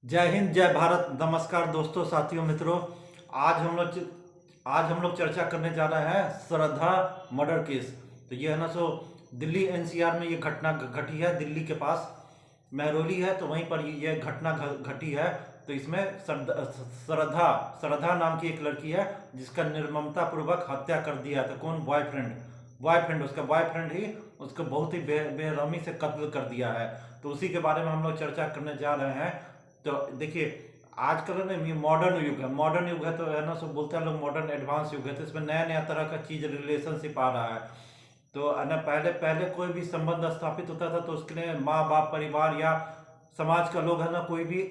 जय हिंद, जय भारत। नमस्कार दोस्तों, साथियों, मित्रों। आज हम लोग चर्चा करने जा रहे हैं श्रद्धा मर्डर केस। तो ये है ना सो दिल्ली एनसीआर में ये घटना घटी है। दिल्ली के पास महरौली है, तो वहीं पर ये घटना घटी है। तो इसमें श्रद्धा श्रद्धा नाम की एक लड़की है जिसका निर्ममता पूर्वक हत्या कर दिया था। कौन? बॉयफ्रेंड उसका बॉयफ्रेंड ही उसको बहुत ही बेरहमी से कत्ल कर दिया है। तो उसी के बारे में हम लोग चर्चा करने जा रहे हैं। तो देखिए, आजकल ना ये मॉडर्न युग है, तो है ना सो बोलते हैं लोग मॉडर्न एडवांस युग है। तो इसमें नया नया तरह का चीज रिलेशनशिप आ रहा है। तो है ना, पहले पहले कोई भी संबंध स्थापित होता था तो उसके लिए माँ बाप, परिवार या समाज का लोग है ना, कोई भी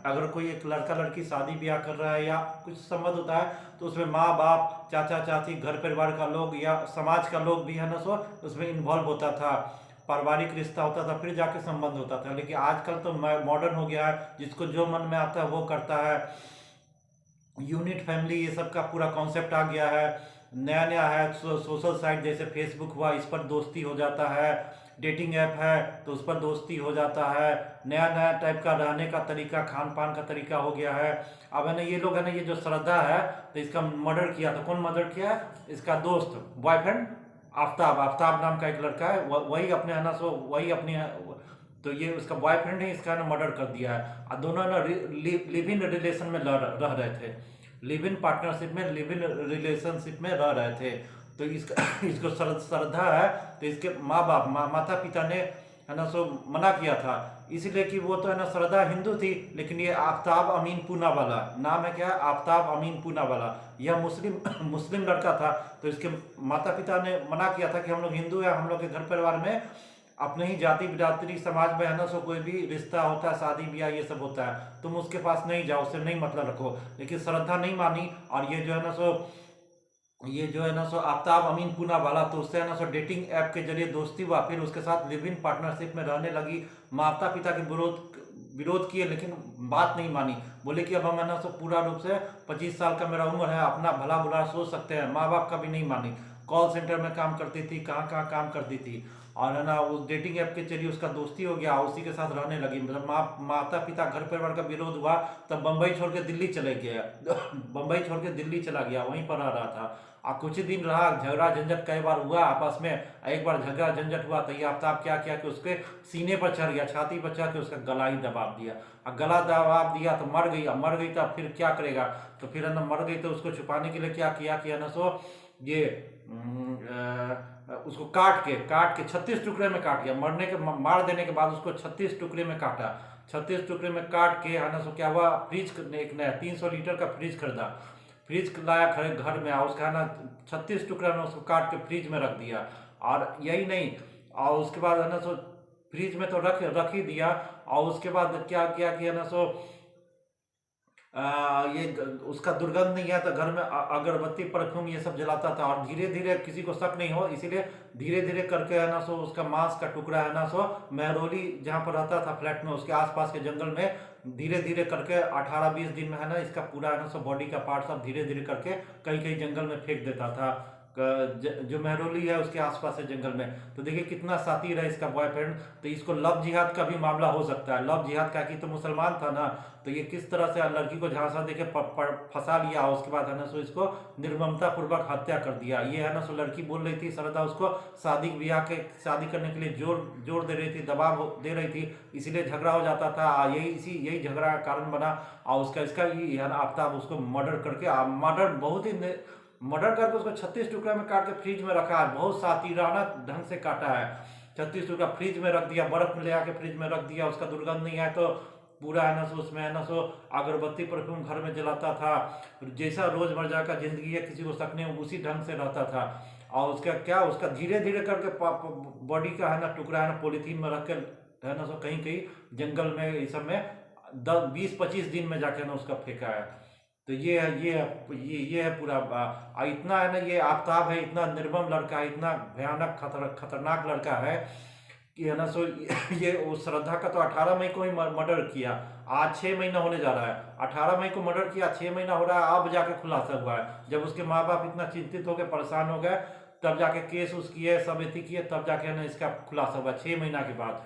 अगर कोई एक लड़का लड़की शादी ब्याह कर रहा है या कुछ संबंध होता है तो उसमें माँ बाप, चाचा चाची, घर परिवार का लोग या समाज का लोग भी है ना सो उसमें इन्वॉल्व होता था। पारिवारिक रिश्ता होता था, फिर जाके संबंध होता था। लेकिन आजकल तो मॉडर्न हो गया है, जिसको जो मन में आता है वो करता है। यूनिट फैमिली, ये सब का पूरा कॉन्सेप्ट आ गया है। नया नया है। सोशल साइट जैसे फेसबुक हुआ, इस पर दोस्ती हो जाता है। डेटिंग ऐप है तो उस पर दोस्ती हो जाता है। नया नया टाइप का रहने का तरीका, खान पान का तरीका हो गया है। अब है ना, ये लोग है ना, ये जो श्रद्धा है, तो इसका मर्डर किया था। कौन मर्डर किया है? इसका दोस्त, बॉयफ्रेंड, आफ्ताब आफ्ताब नाम का एक लड़का है। वही अपने है ना सो वही अपनी तो ये उसका बॉयफ्रेंड है, इसका ना मर्डर कर दिया है। और दोनों ना लिव इन रिलेशन में रह रहे थे। लिव इन पार्टनरशिप में, लिव इन रिलेशनशिप में रह रहे थे। तो इसका इसको श्रद्धा है। तो इसके माँ बाप, माता पिता ने है ना सो मना किया था, इसलिए कि वो तो है ना, श्रद्धा हिंदू थी। लेकिन ये आफ्ताब अमीन पूना वाला, नाम है क्या? आफ्ताब अमीन पूना वाला, यह मुस्लिम मुस्लिम लड़का था। तो इसके माता पिता ने मना किया था कि हम लोग हिंदू है, हम लोग के घर परिवार में अपने ही जाति बिरादरी समाज में है ना सो कोई भी रिश्ता होता है, शादी ब्याह ये सब होता है, तुम उसके पास नहीं जाओ, उससे नहीं मतलब रखो। लेकिन श्रद्धा नहीं मानी, और ये जो है ना सो आफ्ताब अमीन पूना वाला, तो उससे है ना सो डेटिंग ऐप के जरिए दोस्ती हुआ, फिर उसके साथ लिव इन पार्टनरशिप में रहने लगी। माता पिता के विरोध किए, लेकिन बात नहीं मानी। बोले कि अब हम है ना सो पूरा रूप से 25 साल का मेरा उम्र है, अपना भला बुरा सोच सकते हैं। माँ बाप का भी नहीं मानी। कॉल सेंटर में काम करती थी, कहाँ कहाँ काम करती थी, और है ना उस डेटिंग ऐप के जरिए उसका दोस्ती हो गया, उसी के साथ रहने लगी। मतलब माता पिता, घर परिवार का विरोध हुआ, तब बम्बई छोड़ के दिल्ली चले गया। बम्बई छोड़ के दिल्ली चला गया, वहीं पर रह रहा था। और कुछ ही दिन रहा, झगड़ा झंझट कई बार हुआ आपस में। एक बार झगड़ा झंझट हुआ तो ये आफ्ताब क्या किया कि उसके सीने पर चढ़ गया, छाती पर चढ़ के उसका गला ही दबाव दिया। और गला दबाव दिया तो मर गई। अब मर गई तो फिर क्या करेगा? तो फिर है ना, मर गई तो उसको छुपाने के लिए क्या किया कि है ना सो ये उसको काट के 36 टुकड़े में काट दिया। मार देने के बाद उसको 36 टुकड़े में काटा। 36 टुकड़े में काट के है ना सो क्या हुआ, फ्रिज, एक नया 300 लीटर का फ्रिज खरीदा। फ्रिज लाया घर में, और उसका है ना 36 टुकड़ा में उसको काट के फ्रिज में रख दिया। और यही नहीं, और उसके बाद है ना सो फ्रिज में तो रख ही दिया। और उसके बाद क्या किया कि है ना सो उसका दुर्गंध नहीं है तो घर में अगरबत्ती, परफ्यूम ये सब जलाता था। और धीरे धीरे, किसी को शक नहीं हो इसीलिए धीरे धीरे करके है ना सो उसका मांस का टुकड़ा है ना सो महरौली जहाँ पर रहता था फ्लैट में, उसके आसपास के जंगल में धीरे धीरे करके 18-20 दिन में है ना, इसका पूरा है ना सो बॉडी का पार्ट सब धीरे धीरे करके कहीं कहीं जंगल में फेंक देता था। जो महरौली है उसके आसपास है जंगल में। तो देखिए कितना शातिर है इसका बॉयफ्रेंड। तो इसको लव जिहाद का भी मामला हो सकता है। लव जिहाद का, कि तो मुसलमान था ना, तो ये किस तरह से लड़की को झांसा देके फंसा लिया, उसके बाद है ना सो इसको निर्ममता पूर्वक हत्या कर दिया। ये है ना सो लड़की बोल रही थी, श्रद्धा उसको शादी करने के लिए जोर दे रही थी, दबाव दे रही थी, इसीलिए झगड़ा हो जाता था। यही झगड़ा का कारण बना। और इसका ये है ना, आफ्ताब उसको मर्डर करके उसको 36 टुकड़ा में काट के फ्रिज में रखा है। बहुत सातिराना ढंग से काटा है। 36 टुकड़ा फ्रिज में रख दिया, बर्फ में ले आके फ्रिज में रख दिया। उसका दुर्गंध नहीं है तो पूरा है ना सो उसमें है ना सो अगरबत्ती, परफ्यूम घर में जलाता था। जैसा रोजमर्रा का जिंदगी है, किसी को शक नहीं, उसी ढंग से रहता था। और उसका धीरे धीरे करके बॉडी का है ना टुकड़ा है ना पॉलीथीन में रख के है ना सो कहीं कहीं जंगल में, इस सब में 10-20-25 दिन में जाके ना उसका फेंका है। तो ये है पूरा। इतना है ना, ये आफ्ताब है, इतना निर्मम लड़का है, इतना भयानक खतरनाक लड़का है कि है ना सो ये उस श्रद्धा का तो 18 मई को ही मर्डर किया। आज 6 महीना होने जा रहा है। 18 मई को मर्डर किया, 6 महीना हो रहा है, अब जाके खुलासा हुआ है। जब उसके माँ बाप इतना चिंतित हो गए, परेशान हो गए, तब जाके केस उस किए, सब एथी किए, तब जाके है ना इसका खुलासा हुआ 6 महीना के बाद।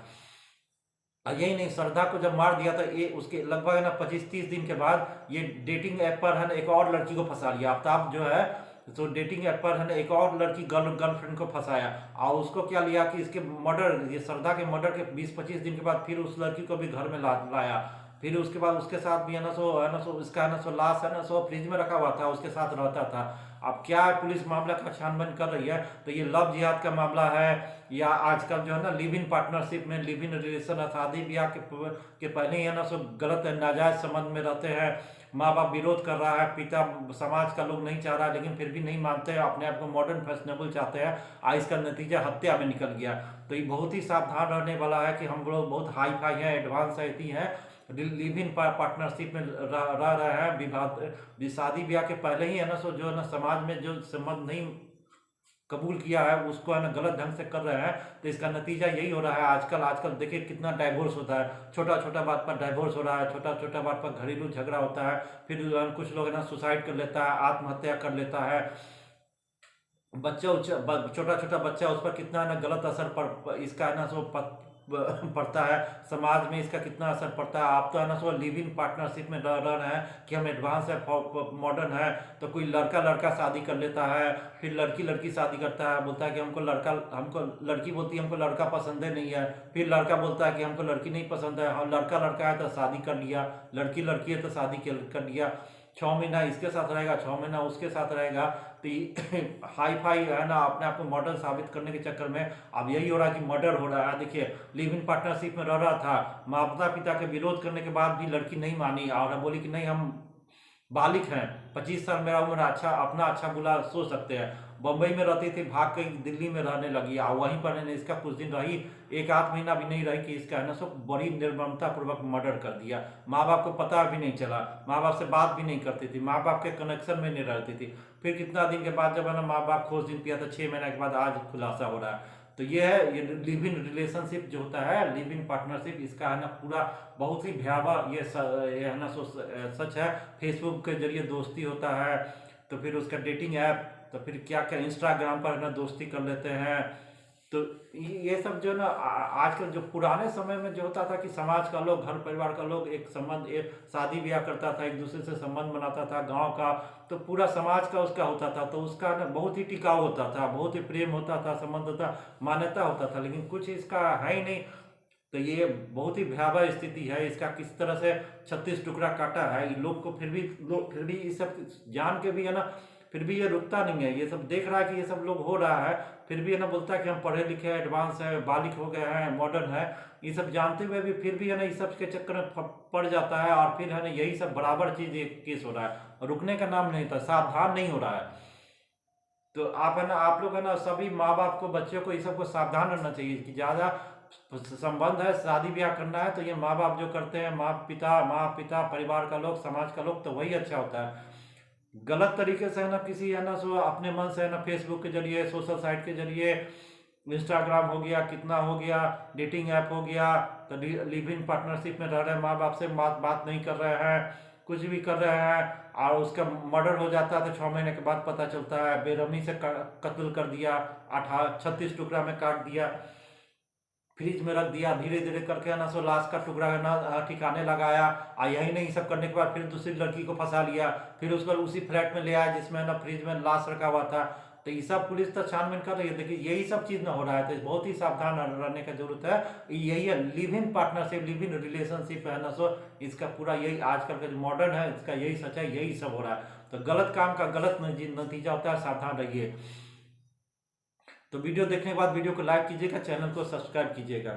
यही नहीं, श्रद्धा को जब मार दिया था, ये उसके लगभग है ना 25-30 दिन के बाद ये डेटिंग ऐप पर है ना एक और लड़की को फंसा लिया। आफ्ताब जो है तो डेटिंग ऐप पर है ना एक और लड़की गर्लफ्रेंड को फंसाया, और उसको क्या लिया कि इसके मर्डर, ये श्रद्धा के मर्डर के 20-25 दिन के बाद फिर उस लड़की को भी घर में लाया। फिर उसके बाद उसके साथ भी है ना सो इसका है ना सो लाश है ना सो फ्रिज में रखा हुआ था, उसके साथ रहता था। अब क्या है, पुलिस मामला का छानबीन कर रही है, तो ये लव जिहाद का मामला है या आजकल जो है ना लिव इन पार्टनरशिप में, लिव इन रिलेशन, शादी ब्याह के पहले ही है ना सो गलत नाजायज संबंध में रहते हैं। माँ बाप विरोध कर रहा है, पिता समाज का लोग नहीं चाह रहा है, लेकिन फिर भी नहीं मानते हैं, अपने आप को मॉडर्न फैशनेबल चाहते हैं। इसका नतीजा हत्या में निकल गया। तो ये बहुत ही सावधान रहने वाला है कि हम लोग बहुत हाई फाई है, एडवांस है लिव इन पार्टनरशिप में रह रहे हैं। विवाह शादी ब्याह के पहले ही है ना सो जो है ना समाज में जो संबंध नहीं कबूल किया है उसको है ना गलत ढंग से कर रहे हैं। तो इसका नतीजा यही हो रहा है। आजकल देखिए कितना डाइवोर्स होता है, छोटा छोटा बात पर डाइवोर्स हो रहा है, छोटा छोटा बात पर घरेलू झगड़ा होता है। फिर कुछ लोग है ना सुसाइड कर लेता है, आत्महत्या कर लेता है। बच्चा छोटा छोटा बच्चा, उस पर कितना ना गलत असर इसका है ना सो पड़ता है, समाज में इसका कितना असर पड़ता है। आप तो है ना सो लिव इन पार्टनरशिप में रह रहे हैं कि हम एडवांस है, मॉडर्न है, तो कोई लड़का लड़का शादी कर लेता है, फिर लड़की लड़की शादी करता है, बोलता है कि हमको लड़की बोलती है हमको लड़का पसंद है नहीं है, फिर लड़का बोलता है कि हमको लड़की नहीं पसंद है, हम लड़का लड़का है तो शादी कर लिया, लड़की लड़की है तो शादी कर लिया, 6 महीना इसके साथ रहेगा, 6 महीना उसके साथ रहेगा। तो हाई फाई है ना अपने आप को मॉडर्न साबित करने के चक्कर में अब यही हो रहा है कि मर्डर हो रहा है। देखिए लिव इन पार्टनरशिप में रह रहा था, माता पिता के विरोध करने के बाद भी लड़की नहीं मानी और बोली कि नहीं हम बालिक हैं, 25 साल मेरा उम्र, अपना अच्छा बुरा सोच सकते हैं। बम्बई में रहती थी, भाग के दिल्ली में रहने लगी और वहीं पर मैंने इसका कुछ दिन रही, 1 आध महीना भी नहीं रही कि इसका है ना सब बड़ी निर्ममता पूर्वक मर्डर कर दिया। माँ बाप को पता भी नहीं चला, माँ बाप से बात भी नहीं करती थी, माँ बाप के कनेक्शन में नहीं रहती थी। फिर कितना दिन के बाद जब है ना माँ बाप खोज दिन पिया था, 6 महीने के बाद आज खुलासा हो रहा है। तो ये है ये लिव इन रिलेशनशिप जो होता है, लिव इन पार्टनरशिप, इसका है ना पूरा बहुत ही भयावह ये है ना सच है। फेसबुक के जरिए दोस्ती होता है, तो फिर उसका डेटिंग ऐप, तो फिर क्या क्या इंस्टाग्राम पर है ना दोस्ती कर लेते हैं। तो ये सब जो ना आजकल जो पुराने समय में जो होता था कि समाज का लोग, घर परिवार का लोग एक संबंध, एक शादी ब्याह करता था, एक दूसरे से संबंध बनाता था गांव का, तो पूरा समाज का उसका होता था, तो उसका ना बहुत ही टिकाऊ होता था, बहुत ही प्रेम होता था, संबंध होता, मान्यता होता था। लेकिन कुछ इसका है ही नहीं। तो ये बहुत ही भयावह स्थिति है। इसका किस तरह से 36 टुकड़ा काटा है लोग को, फिर भी ये सब जान के भी है ना, फिर भी ये रुकता नहीं है। ये सब देख रहा है कि ये सब लोग हो रहा है, फिर भी है ना बोलता है कि हम पढ़े लिखे हैं, एडवांस है, बालिक हो गए हैं, मॉडर्न है। ये सब जानते हुए भी फिर भी है ना इस सब के चक्कर में पड़ जाता है, और फिर है ना यही सब बराबर चीज एक केस हो रहा है, रुकने का नाम नहीं था, सावधान नहीं हो रहा है। तो आप है ना, आप लोग है ना सभी माँ बाप को, बच्चों को, ये सबको सावधान रहना चाहिए कि ज़्यादा संबंध है, शादी ब्याह करना है तो ये माँ बाप जो करते हैं, माँ पिता परिवार का लोग, समाज का लोग, तो वही अच्छा होता है। गलत तरीके से है ना किसी है ना सो अपने मन से है ना फेसबुक के जरिए, सोशल साइट के जरिए, इंस्टाग्राम हो गया, कितना हो गया, डेटिंग ऐप हो गया, तो लिव इन पार्टनरशिप में रह रहे हैं, माँ बाप से बात नहीं कर रहे हैं, कुछ भी कर रहे हैं, और उसका मर्डर हो जाता है तो 6 महीने के बाद पता चलता है, बेरहमी से कत्ल कर दिया, 36 टुकड़ा में काट दिया, फ्रिज में रख दिया, धीरे धीरे करके ना सो लाश का टुकड़ा ना ठिकाने लगाया। यही नहीं, सब करने के बाद फिर दूसरी लड़की को फंसा लिया, फिर उसको उसी फ्लैट में ले आया जिसमें ना फ्रिज में लाश रखा हुआ था। तो ये सब पुलिस तो छानबीन कर रही है। देखिए यही सब चीज ना हो रहा है, तो बहुत ही सावधान रहने की जरूरत है। यही है live in partnership, live in relationship है ना सो इसका पूरा यही आजकल का जो मॉडर्न है, इसका यही सच है, यही सब हो रहा है। तो गलत काम का गलत नतीजा होता है, सावधान रहिए। तो वीडियो देखने के बाद वीडियो को लाइक कीजिएगा, चैनल को सब्सक्राइब कीजिएगा।